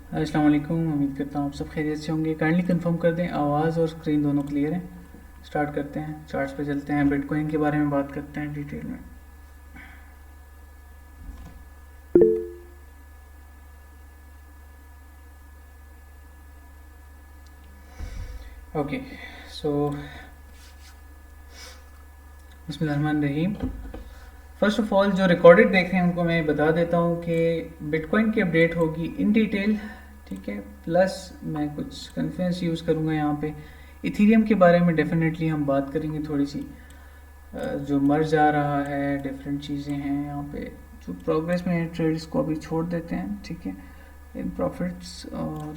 अस्सलाम वालेकुम। उम्मीद करता हूँ आप सब खैरियत से होंगे। काइंडली कंफर्म कर दें आवाज़ और स्क्रीन दोनों क्लियर है। स्टार्ट करते हैं, चार्ट्स पे चलते हैं, बिटकॉइन के बारे में बात करते हैं डिटेल में। ओके, सो बिस्मिल्लाहिर्रहमानिर्रहीम। फर्स्ट ऑफ ऑल जो रिकॉर्डेड देख रहे हैं उनको मैं बता देता हूँ कि बिटकॉइन की अपडेट होगी इन डिटेल, ठीक है। प्लस मैं कुछ कन्फ्रेंस यूज़ करूँगा यहाँ पे। इथीरियम के बारे में डेफिनेटली हम बात करेंगे थोड़ी सी। जो मर जा रहा है, डिफरेंट चीज़ें हैं यहाँ पे जो प्रोग्रेस में है। ट्रेड्स को अभी छोड़ देते हैं, ठीक है, इन प्रॉफिट्स। और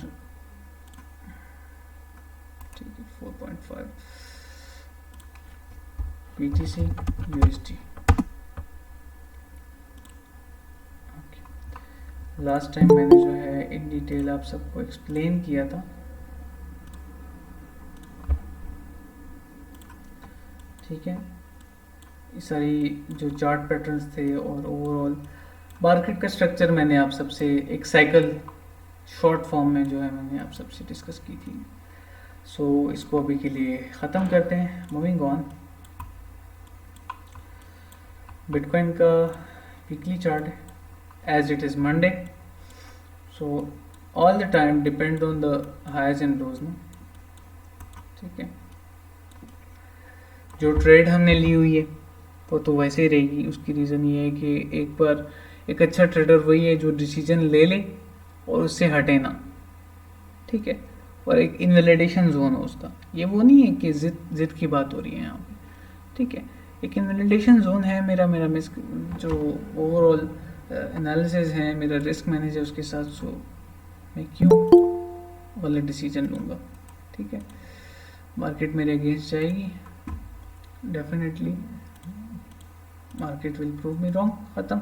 ठीक है, 4.5 BTC USD। लास्ट टाइम मैंने जो है इन डिटेल आप सबको एक्सप्लेन किया था, ठीक है। ये सारी जो चार्ट पैटर्न्स थे और ओवरऑल मार्केट का स्ट्रक्चर मैंने आप सबसे एक साइकिल शॉर्ट फॉर्म में जो है मैंने आप सबसे डिस्कस की थी। सो इसको अभी के लिए ख़त्म करते हैं। मूविंग ऑन, बिटकॉइन का वीकली चार्ट है as it is Monday. So all the time depend on the highs and lows में, ठीक है। जो ट्रेड हमने ली हुई है वो तो वैसे ही रहेगी। उसकी रीज़न ये है कि एक बार एक अच्छा ट्रेडर वही है जो डिसीजन ले ले और उससे हटे ना, ठीक है। और एक इनवैलिडेशन जोन हो उसका। ये वो नहीं है कि जिद की बात हो रही है यहाँ पे, ठीक है। एक इनवैलिडेशन जोन है मेरा मेरा मिस जो ओवरऑल एनालिसिस है, मेरा रिस्क मैनेज है उसके साथ। सो मैं क्यों वाले डिसीजन लूँगा, ठीक है। मार्केट मेरे अगेंस्ट जाएगी, definitely market will prove me wrong. ख़त्म।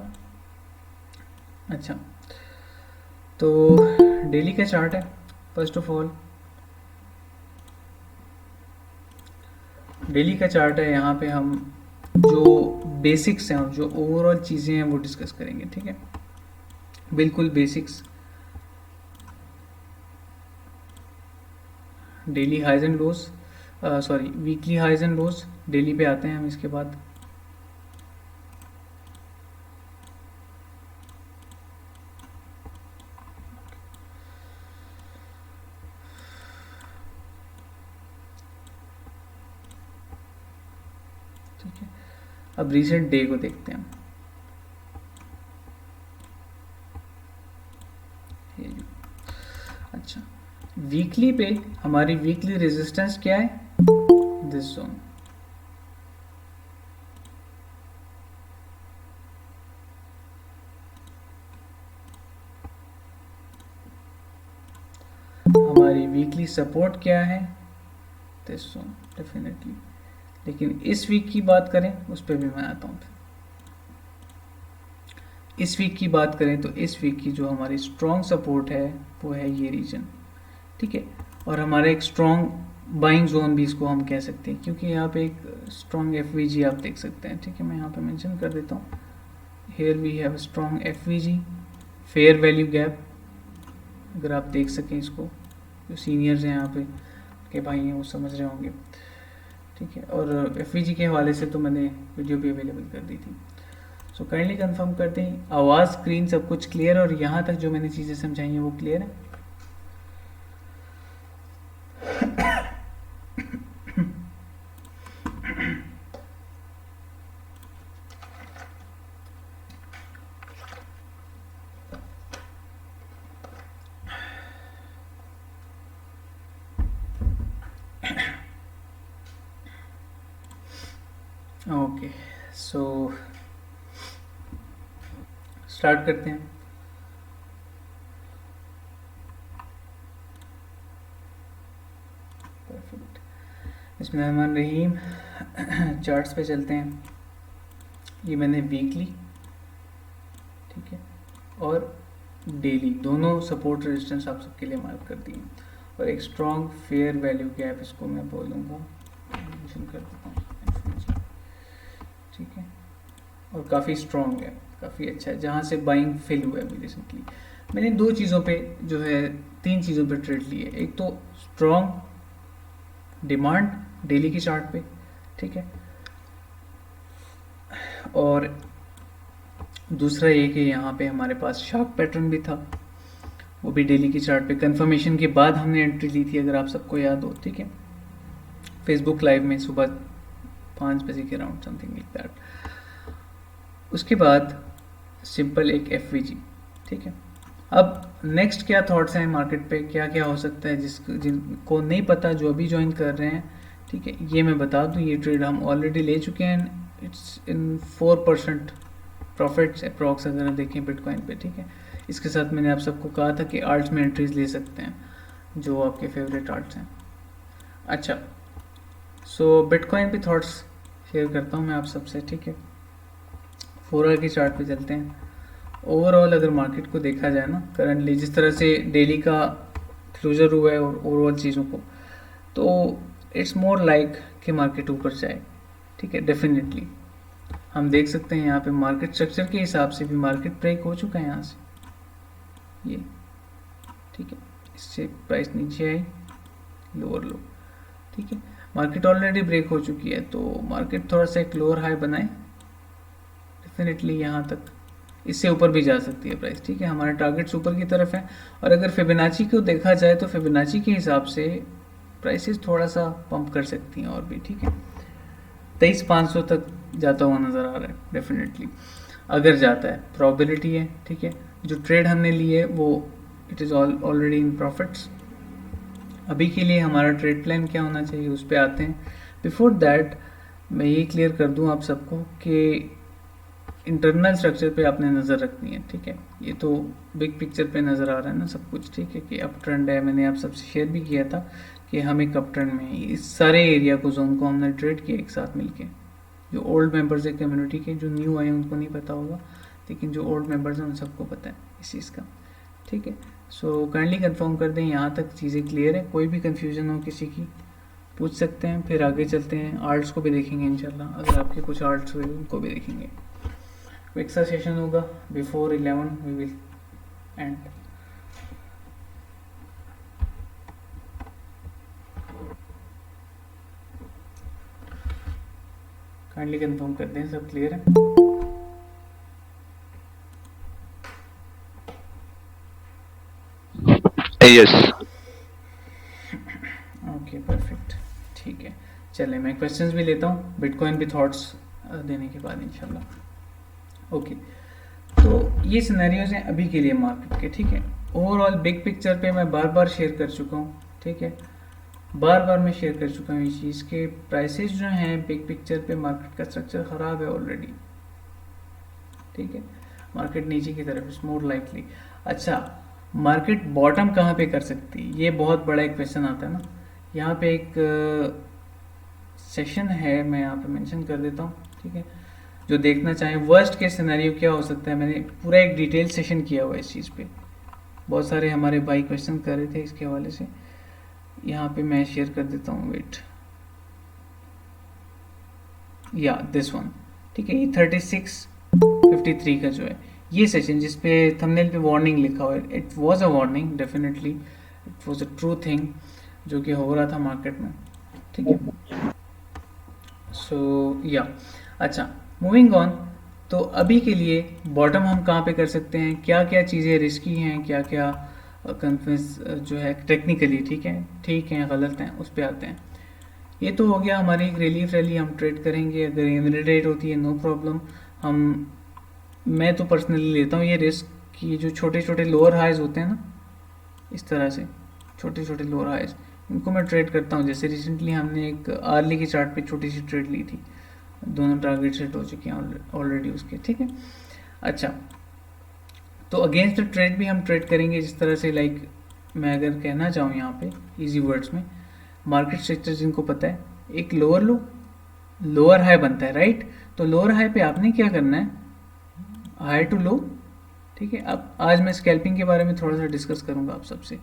अच्छा, तो डेली का चार्ट है। फर्स्ट ऑफ ऑल डेली का चार्ट है। यहाँ पे हम जो बेसिक्स हैं और जो ओवरऑल चीज़ें हैं वो डिस्कस करेंगे, ठीक है। बिल्कुल basics. Daily highs and lows, sorry weekly highs and lows daily पे आते हैं हम। इसके बाद ठीक है, अब रिसेंट डे को देखते हैं। अच्छा, वीकली पे हमारी वीकली रेजिस्टेंस क्या है? This zone. हमारी वीकली सपोर्ट क्या है? This zone definitely. लेकिन इस वीक की बात करें उस पर भी मैं आता हूँ। इस वीक की बात करें तो इस वीक की जो हमारी स्ट्रॉन्ग सपोर्ट है वो है ये रीजन, ठीक है। और हमारा एक स्ट्रॉन्ग बाइंग जोन भी इसको हम कह सकते हैं, क्योंकि यहाँ पे एक स्ट्रॉन्ग एफवीजी आप देख सकते हैं, ठीक है। मैं यहाँ पे मेंशन कर देता हूँ, here we have strong FVG, fair value gap. अगर आप देख सकें इसको, जो सीनियर्स हैं यहाँ पे के भाई हैं वो समझ रहे होंगे, ठीक है। और एफवीजी के हवाले से तो मैंने वीडियो भी अवेलेबल कर दी थी। सो काइंडली कंफर्म करते हैं आवाज़, स्क्रीन सब कुछ क्लियर, और यहाँ तक जो मैंने चीज़ें समझाई हैं वो क्लियर है। ओके, सो स्टार्ट करते हैं। परफेक्ट, बिस्मिल्लाहिर्रहमानिर्रहीम। चार्ट्स पे चलते हैं। ये मैंने वीकली, ठीक है, और डेली दोनों सपोर्ट रेजिस्टेंस आप सबके लिए मार्क कर दिए। और एक स्ट्रॉन्ग फेयर वैल्यू गैप इसको मैं बोलूँगा, मेंशन कर देता हूँ, ठीक है। और काफ़ी स्ट्रॉन्ग है, काफ़ी अच्छा है, जहाँ से बाइंग फिल हुआ है अभी रिसेंटली। मैंने दो चीज़ों पे जो है, तीन चीज़ों पे ट्रेड लिए। एक तो स्ट्रॉन्ग डिमांड डेली की चार्ट पे, ठीक है, और दूसरा ये कि यहाँ पे हमारे पास शार्प पैटर्न भी था, वो भी डेली की चार्ट पे कंफर्मेशन के बाद हमने एंट्री ली थी, अगर आप सबको याद हो, ठीक है, फेसबुक लाइव में सुबह 5 बजे के अराउंड, समथिंग लाइक दैट। उसके बाद सिंपल एक एफ, ठीक है। अब नेक्स्ट क्या थॉट्स हैं मार्केट पे, क्या क्या हो सकता है, जिनको नहीं पता, जो अभी ज्वाइन कर रहे हैं, ठीक है, ये मैं बता दूं, ये ट्रेड हम ऑलरेडी ले चुके हैं, इट्स इन 4% प्रॉफिट्स अप्रॉक्स अगर हम देखें बिटकॉइन पे, ठीक है। इसके साथ मैंने आप सबको कहा था कि आर्ट्स में एंट्रीज ले सकते हैं, जो आपके फेवरेट आर्ट्स हैं। अच्छा, सो बिटकॉइन पे थॉट्स शेयर करता हूँ मैं आप सबसे, ठीक है। 4 आवर की चार्ट पे चलते हैं। ओवरऑल अगर मार्केट को देखा जाए ना, करंटली जिस तरह से डेली का क्लोजर हुआ है और ओवरऑल चीज़ों को, तो इट्स मोर लाइक कि मार्केट ऊपर जाए, ठीक है, डेफिनेटली। हम देख सकते हैं यहाँ पे मार्केट स्ट्रक्चर के हिसाब से भी मार्केट ब्रेक हो चुका है यहाँ से, ये, ठीक है, इससे प्राइस नीचे आई, लोअर लो, ठीक है, मार्केट ऑलरेडी ब्रेक हो चुकी है, तो मार्केट थोड़ा सा एक लोअर हाई बनाए, डेफिनेटली यहाँ तक, इससे ऊपर भी जा सकती है प्राइस, ठीक है, हमारे टारगेट्स ऊपर की तरफ है। और अगर फिबोनाची को देखा जाए तो फिबोनाची के हिसाब से प्राइसेस थोड़ा सा पंप कर सकती हैं और भी, ठीक है, 23,500 तक जाता हुआ नज़र आ रहा है, डेफिनेटली अगर जाता है, प्रोबेबिलिटी है, ठीक है। जो ट्रेड हमने ली है वो it is already in profits. अभी के लिए हमारा ट्रेड प्लान क्या होना चाहिए, उस पर आते हैं। बिफोर दैट मैं ये क्लियर कर दूं आप सबको कि इंटरनल स्ट्रक्चर पे आपने नज़र रखनी है, ठीक है। ये तो बिग पिक्चर पे नज़र आ रहा है ना सब कुछ, ठीक है, कि अप ट्रेंड है, मैंने आप सबसे शेयर भी किया था कि हम एक अप ट्रेंड में हैं। इस सारे एरिया को, जोन को हमने ट्रेड किया एक साथ मिलके। जो ओल्ड मेंबर्स है कम्युनिटी के, जो न्यू आए उनको नहीं पता होगा, लेकिन जो ओल्ड मेंबर्स हैं उन सबको पता है इस चीज़ का, ठीक है। सो काइंडली कंफर्म कर दें, यहाँ तक चीज़ें क्लियर है, कोई भी कन्फ्यूजन हो किसी की पूछ सकते हैं। फिर आगे चलते हैं, आर्ट्स को भी देखेंगे इंशाल्लाह, अगर आपके कुछ आर्ट्स हुए उनको भी देखेंगे। क्विक सा सेशन होगा, before 11 we will end. Kindly confirm कर दें सब क्लियर है। यस। ओके परफेक्ट, ठीक है। चले मैं क्वेश्चंस भी लेता हूँ बिटकॉइन भी थॉट्स देने के बाद इंशाल्लाह। ओके, तो ये सिनेरियोज हैं अभी के लिए मार्केट के, ठीक है। ओवरऑल बिग पिक्चर पे मैं बार बार शेयर कर चुका हूँ, ठीक है, बार बार मैं शेयर कर चुका हूँ इस चीज़ के। प्राइसेस जो हैं बिग पिक्चर पे, मार्केट का स्ट्रक्चर ख़राब है ऑलरेडी, ठीक है, मार्केट नीचे की तरफ इज मोर लाइकली। अच्छा, मार्केट बॉटम कहाँ पे कर सकती है, ये बहुत बड़ा एक क्वेश्चन आता है ना। यहाँ पे एक सेशन है, मैं यहाँ पे मेंशन कर देता हूँ, ठीक है, जो देखना चाहें वर्स्ट के सिनेरियो क्या हो सकता है। मैंने पूरा एक डिटेल सेशन किया हुआ है इस चीज़ पे, बहुत सारे हमारे भाई क्वेश्चन कर रहे थे इसके हवाले से। यहाँ पे मैं शेयर कर देता हूँ, वेट, या दिस वन, ठीक है, ये 3653 का जो है ये सेशन, जिसपे थंबनेल पे वार्निंग लिखा हुआ है, it was a warning, definitely it was a true thing जो कि हो रहा था मार्केट में, ठीक है। सो या अच्छा, मूविंग ऑन। तो अभी के लिए बॉटम हम कहाँ पे कर सकते हैं, क्या क्या चीज़ें रिस्की हैं, क्या क्या कन्फ्यूज जो है टेक्निकली, ठीक है गलत हैं, उस पर आते हैं। ये तो हो गया हमारी एक रिलीफ रैली, हम ट्रेड करेंगे, अगर इमिडिएट होती है नो प्रॉब्लम। हम मैं तो पर्सनली लेता हूँ ये रिस्क कि जो छोटे छोटे लोअर हाइज होते हैं ना, इस तरह से छोटे छोटे लोअर हाइज, इनको मैं ट्रेड करता हूँ। जैसे रिसेंटली हमने एक आर्ली की चार्ट पे छोटी सी ट्रेड ली थी, दोनों टारगेट सेट हो चुके हैं ऑलरेडी उसके, ठीक है। अच्छा, तो अगेंस्ट द ट्रेड भी हम ट्रेड करेंगे जिस तरह से, लाइक मैं अगर कहना चाहूँ यहाँ पे इजी वर्ड्स में, मार्केट स्ट्रक्चर जिनको पता है, एक लोअर लो लोअर हाई बनता है, राइट। तो लोअर हाई पे आपने क्या करना है, हाई टू लो, ठीक है। अब आज मैं स्कैल्पिंग के बारे में थोड़ा सा डिस्कस करूंगा आप सबसे,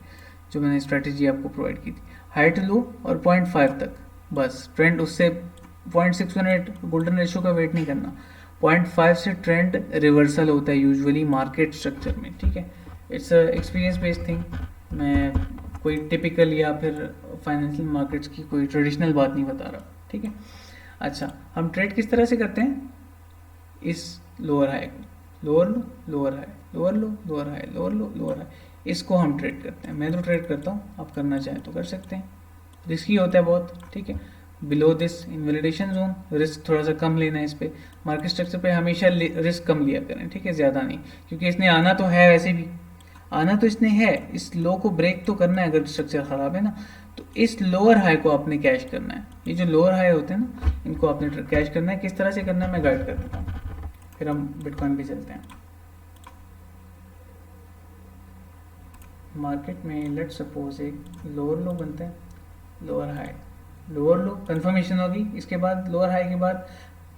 जो मैंने स्ट्रैटेजी आपको प्रोवाइड की थी, हाई टू लो और 0.5 तक, बस ट्रेंड उससे 0.618 गोल्डन रेशियो का वेट नहीं करना, 0.5 से ट्रेंड रिवर्सल होता है यूजुअली मार्केट स्ट्रक्चर में, ठीक है। It's experience based thing. मैं कोई टिपिकल या फिर फाइनेंशियल मार्केट्स की कोई ट्रेडिशनल बात नहीं बता रहा, ठीक है। अच्छा, हम ट्रेड किस तरह से करते हैं, इस लोअर हाई को, लोअर लो लोअर हाई, लोअर लो लोअर हाई, लोअर लो लोअर हाई, इसको हम ट्रेड करते हैं। मैं तो ट्रेड करता हूँ, आप करना चाहें तो कर सकते हैं। रिस्की होता है बहुत, ठीक है। Below this invalidation zone risk थोड़ा सा कम लेना है इस पे। मार्केट स्ट्रक्चर पे हमेशा रिस्क कम लिया करें, ठीक है, ज़्यादा नहीं, क्योंकि इसने आना तो है, वैसे भी आना तो इसने है, इस लो को ब्रेक तो करना है अगर स्ट्रक्चर ख़राब है ना। तो इस लोअर हाई को आपने कैश करना है। ये जो लोअर हाई होते हैं ना, इनको आपने कैश करना है। किस तरह से करना है मैं गाइड कर देता हूँ, फिर हम बिटकॉइन पे चलते हैं। मार्केट में लेट सपोज एक लोअर लो बनते हैं, लोअर हाई, लोअर लो कंफर्मेशन होगी, इसके बाद लोअर हाई के बाद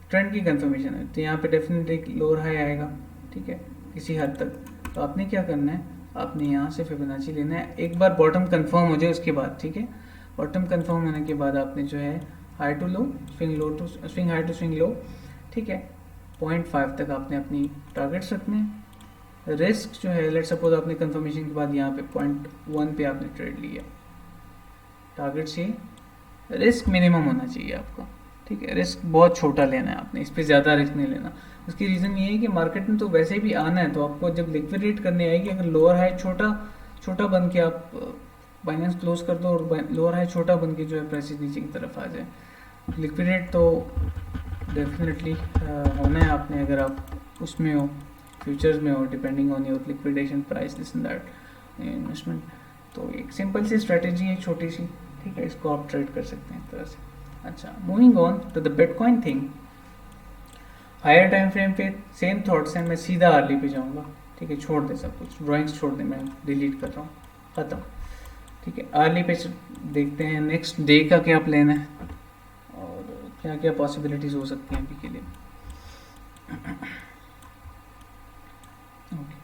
ट्रेंड की कंफर्मेशन है, तो यहाँ पे डेफिनेटली एक लोअर हाई आएगा, ठीक है, किसी हद तक। तो आपने क्या करना है, आपने यहाँ से फिबोनाची लेना है, एक बार बॉटम कंफर्म हो जाए उसके बाद, ठीक है। बॉटम कंफर्म होने के बाद आपने जो है high to low, swing low to swing, high to swing low, ठीक है। 0.5 तक आपने अपनी टारगेट्स रखने हैं। रिस्क जो है, लेट सपोज आपने कंफर्मेशन के बाद यहाँ पे 0.1 पे आपने ट्रेड लिया, टारगेट से रिस्क मिनिमम होना चाहिए आपका, ठीक है। रिस्क बहुत छोटा लेना है आपने, इस पर ज़्यादा रिस्क नहीं लेना। उसकी रीज़न ये है कि मार्केट में तो वैसे भी आना है, तो आपको जब लिक्विडेट करने आएगी, अगर लोअर हाई छोटा छोटा बन के आप फाइनेंस क्लोज कर दो और लोअर हाई छोटा बन के जो है प्राइसेस नीचे की तरफ आ जाए, लिक्विडेट तो डेफिनेटली होना है आपने, अगर आप उसमें हो, फ्यूचर्स में हो, depending on your liquidation price this and that investment. तो एक सिंपल सी स्ट्रेटेजी है छोटी सी, ठीक है, इसको आप ट्रेड कर सकते हैं इस तरह से। अच्छा, moving on to the Bitcoin thing, higher time frame पे सेम थॉट्स हैं, मैं सीधा अर्ली पे जाऊंगा, ठीक है, छोड़ दे सब कुछ, ड्राइंग्स छोड़ दे, मैं डिलीट कर रहा हूँ, खत्म, ठीक है। अर्ली पे देखते हैं नेक्स्ट डे का क्या प्लान है और क्या क्या पॉसिबिलिटीज हो सकती हैं अभी के लिए। ओके,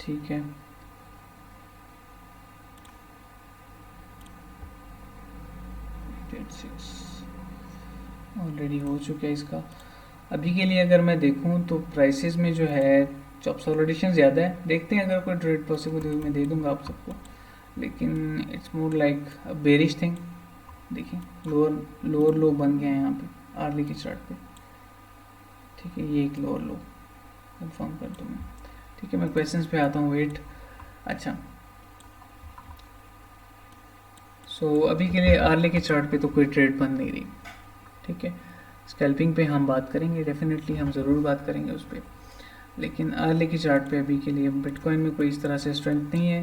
ठीक है। ऑलरेडी हो चुका है इसका। अभी के लिए अगर मैं देखूं तो प्राइसेस में जो है कंसोलिडेशन ज़्यादा है, देखते हैं अगर कोई ट्रेड पॉसिबल हुई मैं दे दूंगा आप सबको, लेकिन it's more like bearish thing. देखिए लोअर लोअर लो बन गया है यहाँ पे आर्ली के चार्ट पे, ठीक है, ये एक लोअर लो कंफर्म कर दूँ मैं, ठीक है। मैं क्वेश्चंस पे आता हूँ, वेट। अच्छा, सो अभी के लिए आर्ली के चार्ट पे तो कोई ट्रेड बन नहीं रही, ठीक है। स्कैल्पिंग पे हम बात करेंगे, डेफिनेटली हम ज़रूर बात करेंगे उस पर, लेकिन आर्ली की चार्ट पे अभी के लिए बिटकॉइन में कोई इस तरह से स्ट्रेंथ नहीं है।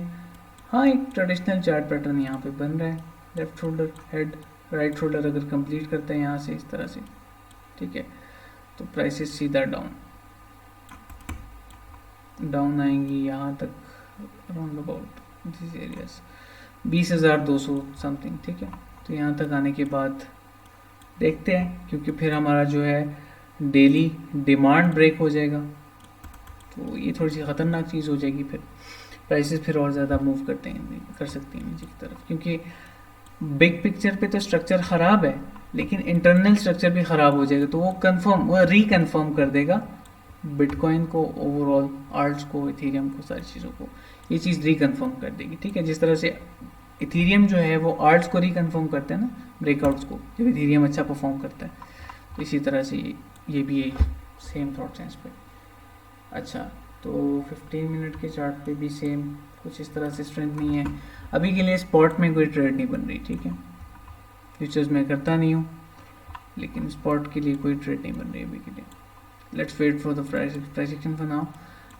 हाँ, एक ट्रेडिशनल चार्ट पैटर्न यहाँ पे बन रहा है, left shoulder head, right shoulder अगर कंप्लीट करते हैं यहाँ से इस तरह से, ठीक है, तो प्राइसेस सीधा डाउन डाउन आएंगी यहाँ तक, around about this areas 20,200 something, ठीक है। तो यहाँ तक आने के बाद देखते हैं, क्योंकि फिर हमारा जो है डेली डिमांड ब्रेक हो जाएगा, तो ये थोड़ी सी ख़तरनाक चीज़ हो जाएगी, फिर प्राइसेस फिर और ज़्यादा मूव कर सकती हैं नीचे की तरफ, क्योंकि बिग पिक्चर पे तो स्ट्रक्चर ख़राब है, लेकिन इंटरनल स्ट्रक्चर भी ख़राब हो जाएगा, तो वो रिकन्फर्म कर देगा बिटकॉइन को, ओवरऑल आर्ट्स को, इथेरियम को, सारी चीज़ों को ये चीज़ रिकन्फर्म कर देगी, ठीक है। जिस तरह से इथेरियम जो है वो आर्ट्स को रिकन्फर्म करते हैं ना, ब्रेकआउट्स को, जब इथेरियम अच्छा परफॉर्म करता है, तो इसी तरह से ये भी सेम थॉट्स हैं इस पर। अच्छा, तो 15 मिनट के चार्ट पे भी सेम कुछ इस तरह से स्ट्रेंथ नहीं है अभी के लिए। स्पॉट में कोई ट्रेड नहीं बन रही, ठीक है, फ्यूचर्स में करता नहीं हूँ, लेकिन स्पॉट के लिए कोई ट्रेड नहीं बन रही अभी के लिए। Let's wait for the price action for now,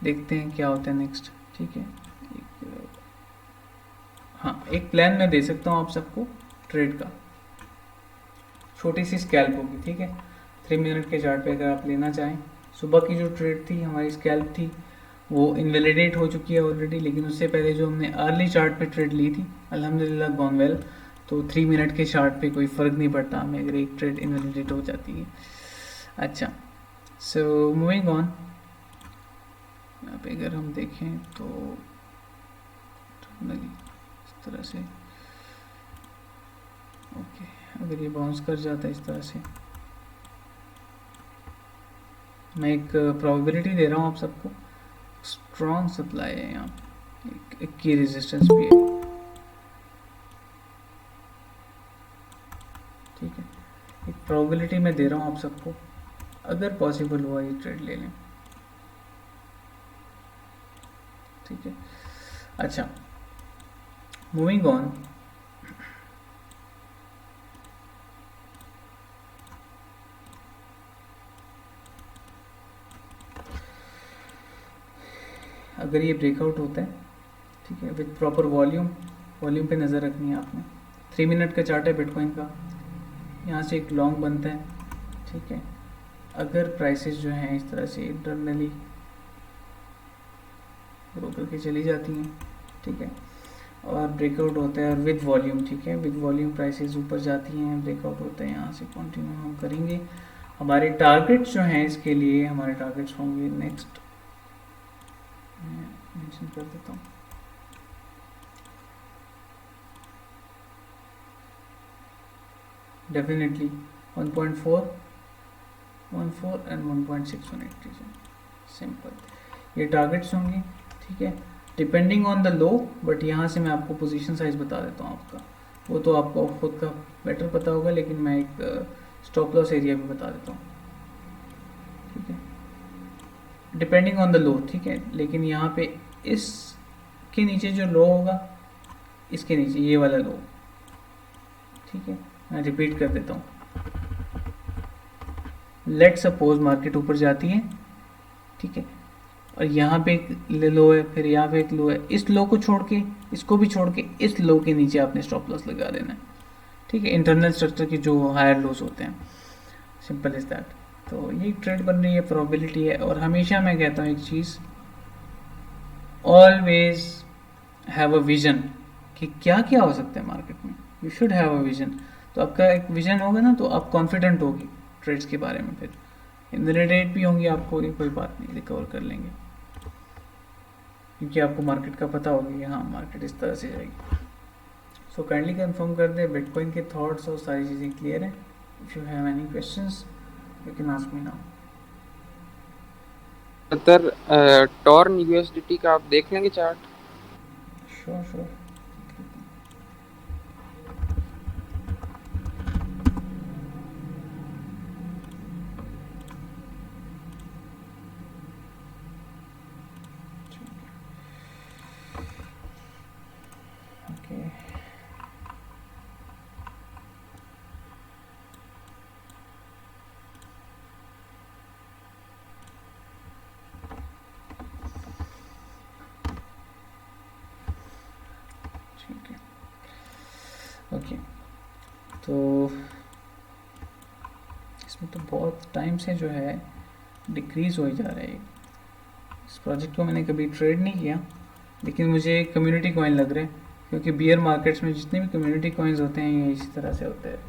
देखते हैं क्या होता है नेक्स्ट, ठीक है। हाँ, एक प्लान मैं दे सकता हूँ आप सबको ट्रेड का, छोटी सी स्कैल्प होगी, ठीक है, 3 मिनट के चार्ट पे अगर आप लेना चाहें। सुबह की जो ट्रेड थी हमारी स्कैल्प थी वो इनवैलिडेट हो चुकी है ऑलरेडी, लेकिन उससे पहले जो हमने अर्ली चार्ट पे ट्रेड ली थी अल्हम्दुलिल्लाह गॉन वेल। तो 3 मिनट के चार्ट पे कोई फ़र्क नहीं पड़ता हमें अगर एक ट्रेड इनवैलिडेट हो जाती है। अच्छा, सो मूविंग ऑन, यहाँ पे अगर हम देखें तो इस तरह से, ओके, अगर ये बाउंस कर जाता है इस तरह से, मैं एक प्रोबेबिलिटी दे रहा हूँ आप सबको, स्ट्रॉन्ग सप्लाई है यहाँ, एक की रेजिस्टेंस भी है, ठीक है। एक प्रोबेबिलिटी मैं दे रहा हूँ आप सबको, अगर पॉसिबल हुआ ये ट्रेड ले लें, ठीक है। अच्छा, मूविंग ऑन, अगर ये ब्रेकआउट होता है, ठीक है, विद प्रॉपर वॉल्यूम, वॉल्यूम पे नज़र रखनी है आपने। 3 मिनट का चार्ट है बिटकॉइन का, यहाँ से एक लॉन्ग बनता है, ठीक है। अगर प्राइसेस जो हैं इस तरह से इंटरनली ग्रो करके चली जाती हैं, ठीक है, और ब्रेकआउट होता है और विद वॉल्यूम, ठीक है, विद वॉल्यूम प्राइसेस ऊपर जाती हैं, ब्रेकआउट होता है, यहाँ से कंटिन्यू हम करेंगे। हमारे टारगेट्स जो हैं इसके लिए, हमारे टारगेट्स होंगे, नेक्स्ट मैं मेंशन कर देता हूँ, डेफिनेटली 1.4, 1.4 एंड 1.618 रीजन, सिंपल ये टारगेट्स होंगे, ठीक है, depending on the low. But यहाँ से मैं आपको पोजीशन साइज बता देता हूँ आपका, वो तो आपको खुद का बेटर पता होगा, लेकिन मैं एक स्टॉप लॉस एरिया भी बता देता हूँ, ठीक है, डिपेंडिंग ऑन द लो, ठीक है। लेकिन यहाँ पे इसके नीचे जो लो होगा, इसके नीचे ये वाला लो, ठीक है, मैं रिपीट कर देता हूँ। लेट सपोज मार्केट ऊपर जाती है, ठीक है, और यहाँ पे एक लो है, फिर यहाँ पे एक लो है, इस लो को छोड़ के, इसको भी छोड़ के, इस लो के नीचे आपने स्टॉप लॉस लगा देना है, ठीक है, इंटरनल स्ट्रक्चर की जो हायर लोस होते हैं, सिंपल इज दैट। तो ये ट्रेड बन रही है, प्रोबेबिलिटी है। और हमेशा मैं कहता हूँ एक चीज़, ऑलवेज हैव अ विजन कि क्या क्या हो सकता है मार्केट में, you should have a vision. तो आपका एक विजन होगा ना, तो आप कॉन्फिडेंट होगी ट्रेड्स के बारे में, फिर इनरेट भी होंगी आपको, ये कोई बात नहीं, रिकवर कर लेंगे, क्योंकि आपको मार्केट का पता होगा कि हाँ मार्केट इस तरह से जाएगी। सो काइंडली कंफर्म कर दे बिटकॉइन के थॉट्स और सारी चीज़ें क्लियर है। If you have any questions you can ask me now. Sir torn USDT का आप देख लेंगे चार्ट। Sure sure. ओके, ठीक है, ओके। तो इसमें तो बहुत टाइम से जो है डिक्रीज़ हो ही जा रहा है। इस प्रोजेक्ट को मैंने कभी ट्रेड नहीं किया, लेकिन मुझे कम्युनिटी कॉइन लग रहे हैं, क्योंकि बियर मार्केट्स में जितने भी कम्युनिटी कॉइन्स होते हैं ये इसी तरह से होते हैं।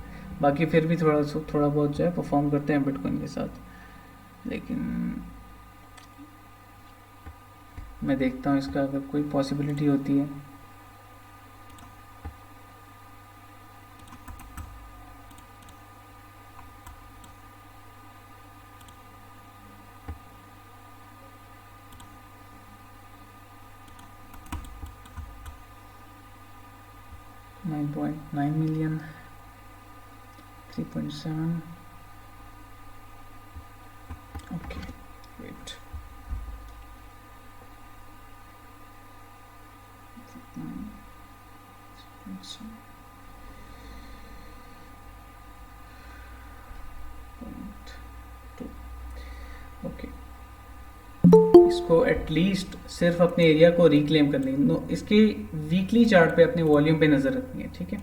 बाकी फिर भी थोड़ा बहुत जो है परफॉर्म करते हैं बिटकॉइन के साथ, लेकिन मैं देखता हूँ इसका अगर कोई पॉसिबिलिटी होती है। $9.9 million, 3.7, okay, wait, 9, 3.7, ओके। इसको एटलीस्ट सिर्फ अपने एरिया को रिक्लेम करने, इसके वीकली चार्ट पे अपने वॉल्यूम पे नज़र रखनी है, ठीक है,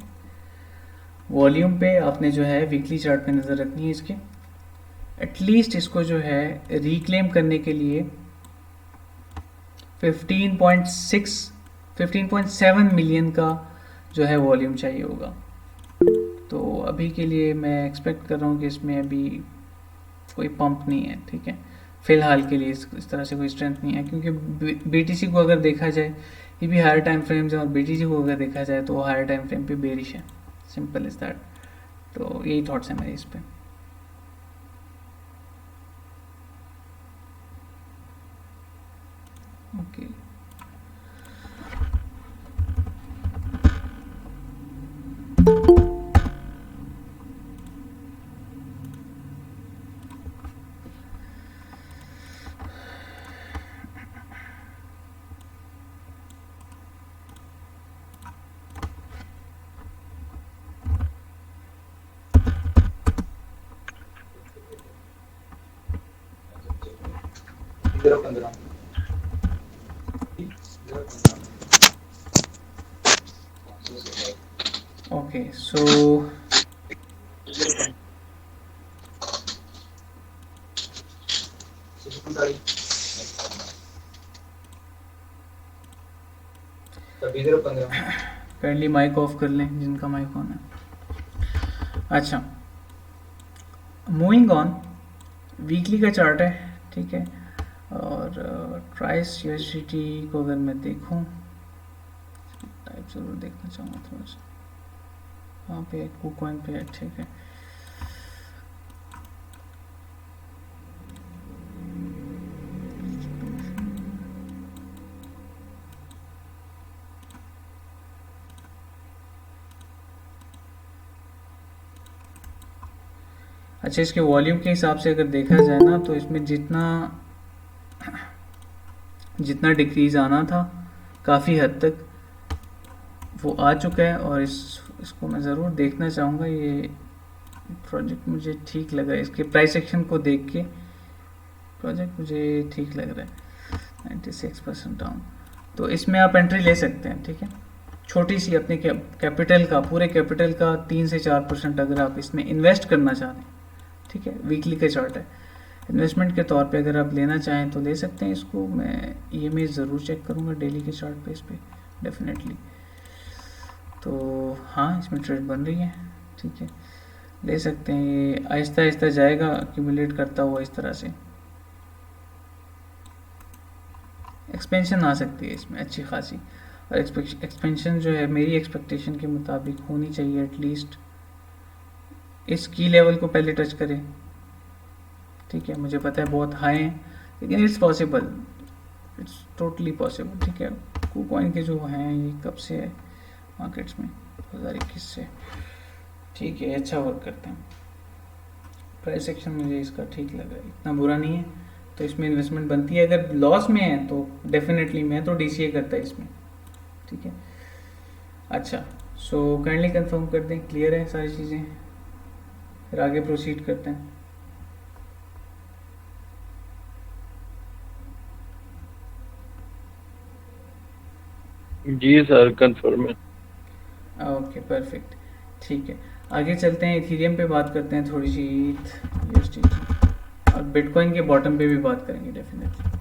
वॉल्यूम पे आपने जो है वीकली चार्ट पे नज़र रखनी है इसके। एटलीस्ट इसको जो है रिक्लेम करने के लिए 15.7 मिलियन का जो है वॉल्यूम चाहिए होगा। तो अभी के लिए मैं एक्सपेक्ट कर रहा हूँ कि इसमें अभी कोई पंप नहीं है, ठीक है, फिलहाल के लिए इस तरह से कोई स्ट्रेंथ नहीं है, क्योंकि बीटीसी को अगर देखा जाए ये भी हायर टाइम फ्रेम्स है, और बीटीसी को अगर देखा जाए तो वो हायर टाइम फ्रेम पे बेरिश है, सिंपल इज दैट। तो यही थॉट्स हैं मेरे इस पे। Okay, okay so kindly mic off कर लें जिनका माइक ऑन है। अच्छा, मूविंग ऑन, वीकली का चार्ट है, ठीक है। और ट्राइस यूएसडीटी को अगर मैं देखूं, टाइप ज़रूर देखना चाहूँगा थोड़ा सा, वहाँ पे KuCoin पे है, ठीक है। अच्छा, इसके वॉल्यूम के हिसाब से अगर देखा जाए ना, तो इसमें जितना जितना डिक्रीज आना था काफ़ी हद तक वो आ चुका है। और इसको मैं ज़रूर देखना चाहूँगा, ये प्रोजेक्ट मुझे ठीक लग रहा है, इसके प्राइस एक्शन को देख के प्रोजेक्ट मुझे ठीक लग रहा है। 96% डाउन, तो इसमें आप एंट्री ले सकते हैं, ठीक है। छोटी सी अपने कैपिटल का, पूरे कैपिटल का 3 से 4% अगर आप इसमें इन्वेस्ट करना चाहते हैं, ठीक है। वीकली का चार्ट है, इन्वेस्टमेंट के तौर पे अगर आप लेना चाहें तो ले सकते हैं इसको। मैं ईएमआई ज़रूर चेक करूँगा डेली के चार्ट पे, इस पर डेफिनेटली। तो हाँ, इसमें ट्रेड बन रही है, ठीक है, ले सकते हैं। ये आहिस्ता आहिस्ता जाएगा एक्यूमुलेट करता हुआ इस तरह से। एक्सपेंशन आ सकती है इसमें अच्छी खासी, और एक्सपेंशन जो है मेरी एक्सपेक्टेशन के मुताबिक होनी चाहिए एटलीस्ट इस की लेवल को पहले टच करें, ठीक है। मुझे पता है बहुत हाई है, लेकिन it's possible, it's totally possible, ठीक है। KuCoin के जो हैं ये कब से है मार्केट्स में, 2021 से, ठीक है, अच्छा वर्क करते हैं। प्राइस एक्शन मुझे इसका ठीक लगा, इतना बुरा नहीं है, तो इसमें इन्वेस्टमेंट बनती है। अगर लॉस में है तो डेफिनेटली मैं तो DCA करता है इसमें, ठीक है। अच्छा, सो काइंडली कंफर्म कर दें क्लियर है सारी चीज़ें, फिर आगे प्रोसीड करते हैं। जी सर, कंफर्म है। ओके परफेक्ट, ठीक है। आगे चलते हैं, इथीरियम पे बात करते हैं थोड़ी सी, USDT, और बिटकॉइन के बॉटम पे भी बात करेंगे डेफिनेटली।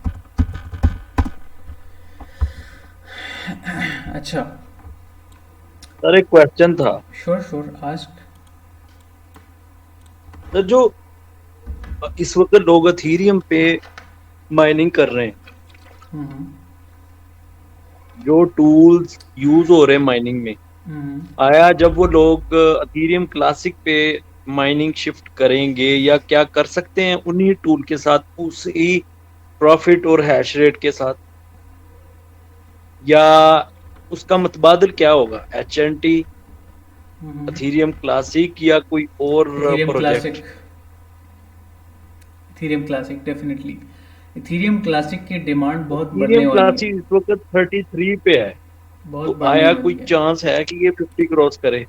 अच्छा, सर एक क्वेश्चन था श्योर श्योर आस्क। सर, जो इस वक्त लोग अथीरियम पे माइनिंग कर रहे हैं, हम्म जो टूल्स यूज हो रहे हैं माइनिंग में, हम्म आया जब वो लोग अथीरियम क्लासिक पे माइनिंग शिफ्ट करेंगे, या क्या कर सकते हैं उन्हीं टूल के साथ, उसी प्रॉफिट और हैश रेट के साथ, या उसका मुतबादल क्या होगा, HNT, अथीरियम क्लासिक, या कोई और Ethereum classic, project? Ethereum classic definitely. Ethereum classic की डिमांड बहुत बढ़ने अथीरियम वाली है, क्लासिक इस वक्त 33 पे है, बहुत तो बढ़ने आया कोई वाली है। चांस है कि ये 50 क्रॉस करे?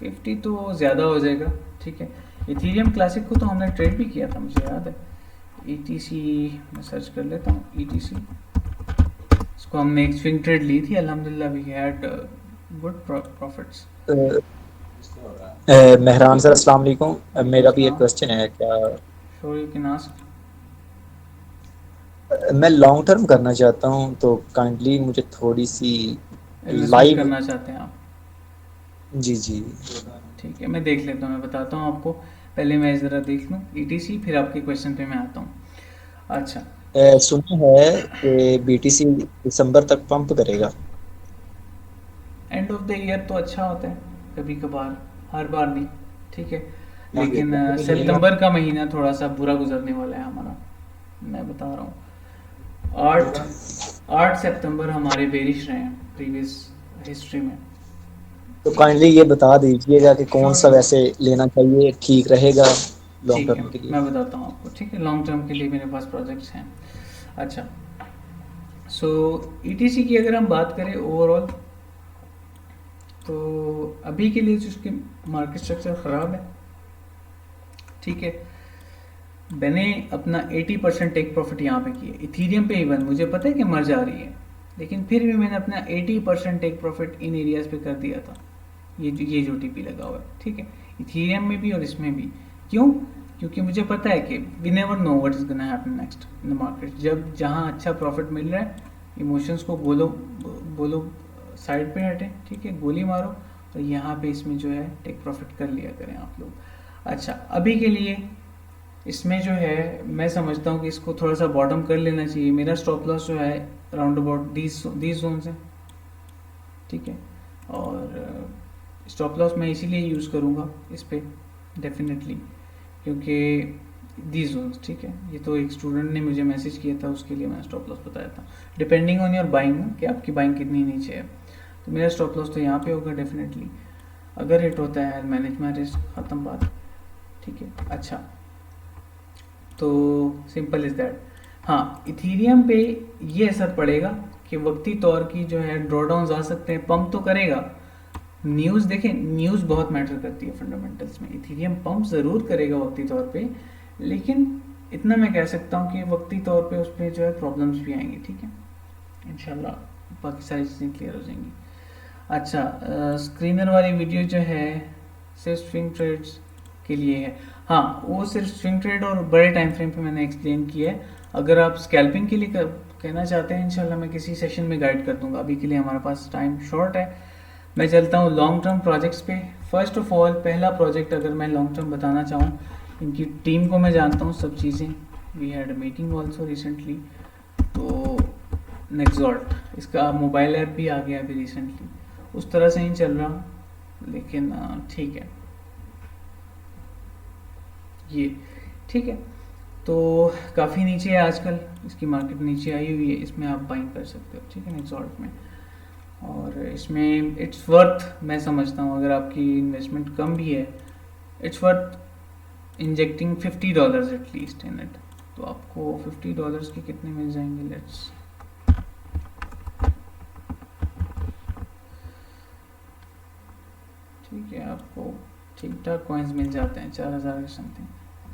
50 तो ज़्यादा हो जाएगा, ठीक है। इथीरियम क्लासिक को तो हमने ट्रेड भी किया था, मुझे याद है। ETC मैं सर्च कर लेता हूँ, ETC, इसको हमने एक स्विंग ट्रेड ली थी, अल्हम्दुलिल्लाह we had good profits. Mehran sir अस्सलाम वालेकुम। मेरा भी एक क्वेश्चन है, क्या श्योर यू कैन आस्क। मैं लॉन्ग टर्म करना चाहता हूँ, तो काइंडली मुझे थोड़ी सी इन्वेस्टमेंट लाइव। करना चाहते हैं आप, जी जी। ठीक है, मैं देख लेता हूँ, मैं बताता हूँ आपको। पहले मैं ज़रा देख लूँ ETC, फिर आपके क्वेश्चन पे मैं आता हूँ। अच्छा, सुना है कि BTC दिसंबर तक पंप करेगा। एंड ऑफ द ईयर तो अच्छा होता है कभी कभार, हर बार नहीं, ठीक है। लेकिन सितंबर का महीना थोड़ा सा बुरा गुजरने वाला है हमारा, मैं बता रहा हूँ। 8 सितंबर हमारे बेरिश रहे हैं प्रीवियस हिस्ट्री में। तो काइंडली ये बता दीजिएगा कि कौन सा श्योर, वैसे लेना चाहिए, ठीक रहेगा लॉन्ग ठीक है, टर्म के लिए। मैं बताता हूँ आपको, ठीक है। लॉन्ग टर्म के लिए मेरे पास प्रोजेक्ट्स हैं। अच्छा, सो ईटीसी की अगर हम बात करें ओवरऑल, तो अभी के लिए जो उसकी मार्केट स्ट्रक्चर ख़राब है, ठीक है। मैंने अपना 80% टेक प्रॉफिट यहाँ पे किया इथीरियम पे। इवन मुझे पता है कि मर जा रही है, लेकिन फिर भी मैंने अपना 80% टेक प्रॉफिट इन एरियाज पे कर दिया था। ये जो टीपी लगा हुआ है, ठीक है, इथीरियम में भी और इसमें भी। क्यों? क्योंकि मुझे पता है कि we never know what is gonna happen next in the market. जब जहाँ अच्छा प्रॉफिट मिल रहा है, इमोशंस को बोलो बोलो साइड पे हटे, ठीक है, गोली मारो, और यहाँ पे इसमें जो है टेक प्रॉफिट कर लिया करें आप लोग। अच्छा, अभी के लिए इसमें जो है मैं समझता हूँ कि इसको थोड़ा सा बॉटम कर लेना चाहिए। मेरा स्टॉप लॉस जो है अराउंड अबाउट दीज जोन है, ठीक है। और स्टॉप लॉस मैं इसीलिए यूज़ करूँगा इस पे डेफिनेटली, क्योंकि दीज जोन्स, ठीक है। ये तो एक स्टूडेंट ने मुझे मैसेज किया था, उसके लिए मैंने स्टॉप लॉस बताया था, डिपेंडिंग ऑन योर बाइंग कि आपकी बाइंग कितनी नीचे है। तो मेरा स्टॉप लॉस तो यहाँ पे होगा डेफिनेटली। अगर हिट होता है मैनेज माई रिस्क, ख़त्म बात, ठीक है। अच्छा, तो सिंपल इज़ दैट। हाँ, इथीरियम पे ये असर पड़ेगा कि वक्ती तौर की जो है ड्रॉडाउन्स आ सकते हैं, पंप तो करेगा। न्यूज़ देखें, न्यूज़ बहुत मैटर करती है फंडामेंटल्स में। इथीरियम पंप ज़रूर करेगा वक्ती तौर पे, लेकिन इतना मैं कह सकता हूँ कि वक्ती तौर पे उस पर जो है प्रॉब्लम्स भी आएंगी, ठीक है। इंशाल्लाह बाकी सारी चीज़ें क्लियर हो जाएंगी। अच्छा, स्क्रीनर वाली वीडियो जो है सिर्फ स्विंग ट्रेड्स के लिए है। हाँ, वो सिर्फ स्विंग ट्रेड और बड़े टाइम फ्रेम पे मैंने एक्सप्लेन किया है। अगर आप स्कैल्पिंग के लिए कहना चाहते हैं, इंशाल्लाह मैं किसी सेशन में गाइड कर दूंगा। अभी के लिए हमारे पास टाइम शॉर्ट है। मैं चलता हूँ लॉन्ग टर्म प्रोजेक्ट्स पे। फर्स्ट ऑफ ऑल, पहला प्रोजेक्ट अगर मैं लॉन्ग टर्म बताना चाहूँ, इनकी टीम को मैं जानता हूँ सब चीज़ें, we had meeting also recently. तो नेक्सॉल्ट, इसका मोबाइल ऐप भी आ गया अभी रिसेंटली, उस तरह से ही चल रहा, लेकिन ठीक है ये, ठीक है। तो काफ़ी नीचे है आजकल, इसकी मार्केट नीचे आई हुई है, इसमें आप बाइंग कर सकते हो, ठीक है, नेक्सॉल्ट में। और इसमें इट्स वर्थ, मैं समझता हूँ अगर आपकी इन्वेस्टमेंट कम भी है, it's worth injecting $50 at least in it. तो आपको $50 के कितने मिल जाएंगे, लेट्स, ठीक है, आपको ठीक ठाक कॉइन्स मिल जाते हैं 4000 के समथिंग,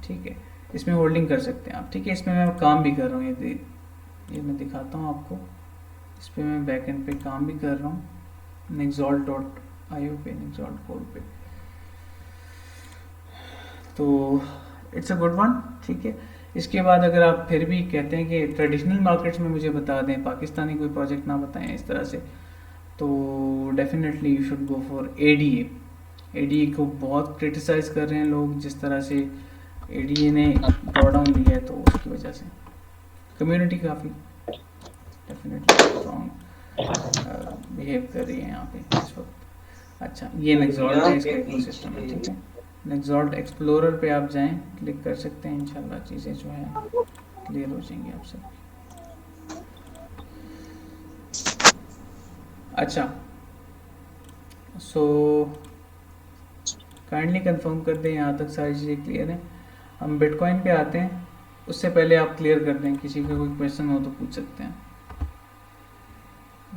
ठीक है। इसमें होल्डिंग कर सकते हैं आप, ठीक है। इसमें मैं काम भी कर रहा हूँ, ये मैं दिखाता हूँ आपको। इस पर मैं बैक एंड पे काम भी कर रहा हूँ, nexalt.io पे, nexalt कोड पे। तो इट्स अ गुड वन, ठीक है। इसके बाद अगर आप फिर भी कहते हैं कि ट्रेडिशनल मार्केट्स में मुझे बता दें, पाकिस्तानी कोई प्रोजेक्ट ना बताएं इस तरह से, तो definitely you should go for ADA. ADA को बहुत क्रिटिसाइज कर रहे हैं लोग, जिस तरह से एडीए ने ड्रॉडाउन लिया है, तो उसकी वजह से कम्युनिटी काफ़ी डेफिनेटली स्ट्रॉन्ग बिहेव कर रही है यहाँ पे इस वक्त। अच्छा, ये नेक्सॉल्ट है, इसका इकोसिस्टम है, ठीक है। नेक्सॉल्ट एक्सप्लोरर पे आप जाएं, क्लिक कर सकते हैं, इंशाल्लाह चीज़ें जो है क्लियर हो जाएंगी आप सब। अच्छा, सो काइंडली कंफर्म कर दें, यहाँ तक सारी चीज़ें क्लियर हैं। हम बिटकॉइन पे आते हैं, उससे पहले आप क्लियर कर दें, किसी का कोई क्वेश्चन हो तो पूछ सकते हैं।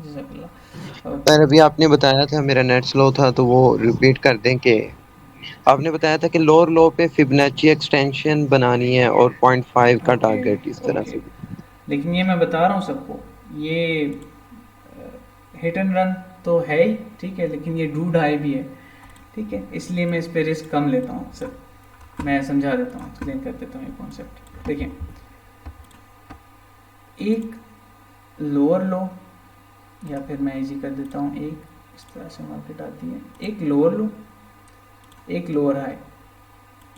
जज़ाकल्लाह। पर अभी आपने बताया था, मेरा नेट स्लो था, तो वो रिपीट कर दें कि आपने बताया था कि लोअर लो पे फिबोनाची एक्सटेंशन बनानी है और 0.5 का ओके, टारगेट, इस तरह ओके, से। लेकिन ये मैं बता रहा हूँ सबको, ये हिट एंड रन तो है ही, ठीक है, लेकिन ये डू डाई भी है, ठीक है। इसलिए मैं इस पर रिस्क कम लेता हूँ सर। मैं समझा देता हूँ, एक्सप्लेन कर देता हूँ ये कॉन्सेप्ट। देखिए, एक लोअर लो, या फिर मैं इजी कर देता हूँ, एक इस तरह से मार्केट आती है, एक लोअर लो, एक लोअर हाई।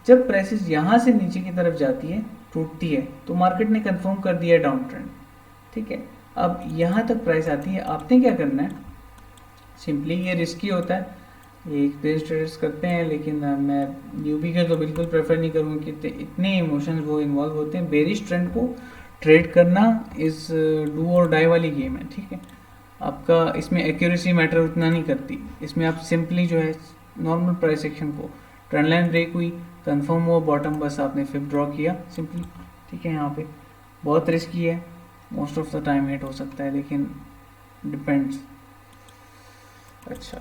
जब प्राइसेस यहाँ से नीचे की तरफ जाती है, टूटती है, तो मार्केट ने कंफर्म कर दिया डाउन ट्रेंड, ठीक है। अब यहाँ तक प्राइस आती है, आपने क्या करना है, सिंपली, ये रिस्की होता है, ये एक्सपीरियंस ट्रेडर्स करते हैं, लेकिन मैं न्यूबी के तो बिल्कुल प्रेफर नहीं करूँगी कि इतने इमोशंस वो इन्वॉल्व होते हैं। बेरिश ट्रेंड को ट्रेड करना इज़ डू और डाई वाली गेम है, ठीक है। आपका इसमें एक्यूरेसी मैटर उतना नहीं करती, इसमें आप सिंपली जो है नॉर्मल प्राइस एक्शन को, ट्रेंड लाइन ब्रेक हुई, कंफर्म हुआ बॉटम, बस आपने फिर ड्रॉ किया सिंपली, ठीक है। यहाँ पे बहुत रिस्की है, most of the time hit हो सकता है, लेकिन डिपेंड्स। अच्छा,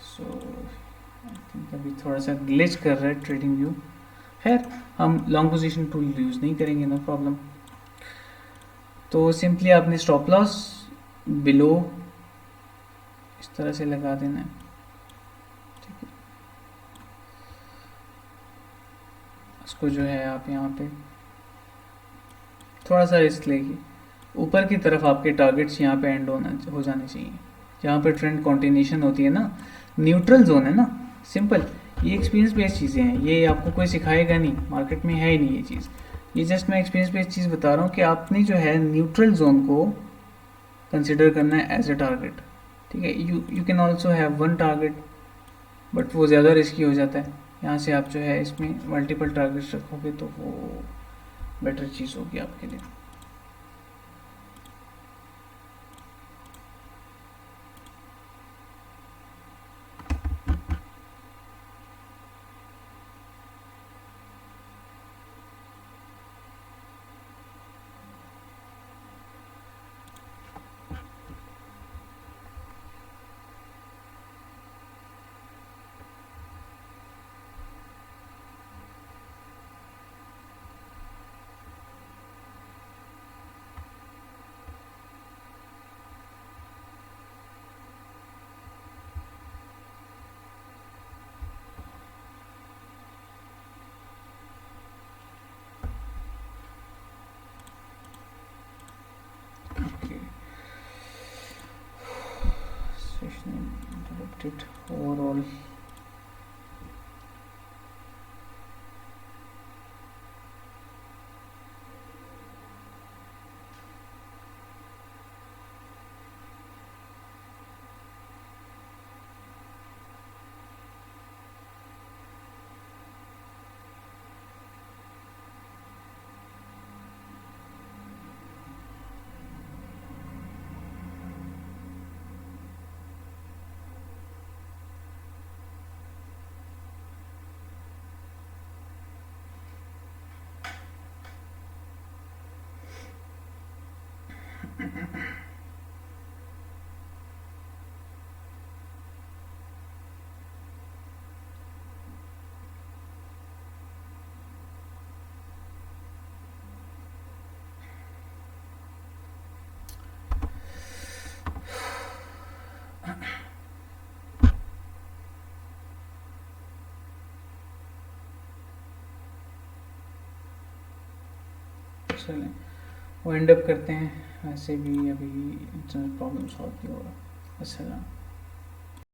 सो आई थिंक अभी थोड़ा सा ग्लिच कर रहा है ट्रेडिंग व्यू। खैर, हम लॉन्ग पोजीशन टूल यूज़ नहीं करेंगे, नो प्रॉब्लम। तो सिंपली आपने स्टॉप लॉस बिलो इस तरह से लगा देना है, ठीक है। इसको जो है आप यहाँ पे थोड़ा सा रिस्क लेके ऊपर की तरफ आपके टारगेट्स यहाँ पे एंड हो जाने चाहिए, जहाँ पे ट्रेंड कॉन्टिन्यूशन होती है ना, न्यूट्रल जोन है ना, सिंपल। ये एक्सपीरियंस बेस्ड चीज़ें हैं, ये आपको कोई सिखाएगा नहीं, मार्केट में है ही नहीं ये चीज़। ये जस्ट मैं एक्सपीरियंस बेस्ड चीज़ बता रहा हूँ कि आपने जो है न्यूट्रल जोन को कंसिडर करना है एज ए टारगेट, ठीक है। You can also have one target, but वो ज़्यादा रिस्की हो जाता है। यहाँ से आप जो है इसमें मल्टीपल टारगेट्स रखोगे तो वो बेटर चीज़ होगी आपके लिए। Okay. Session interrupted overall. चलें, वाइंड अप करते हैं। वैसे भी अभी इंटरनेट प्रॉब्लम सॉल्व नहीं हो रहा। अस्सलाम।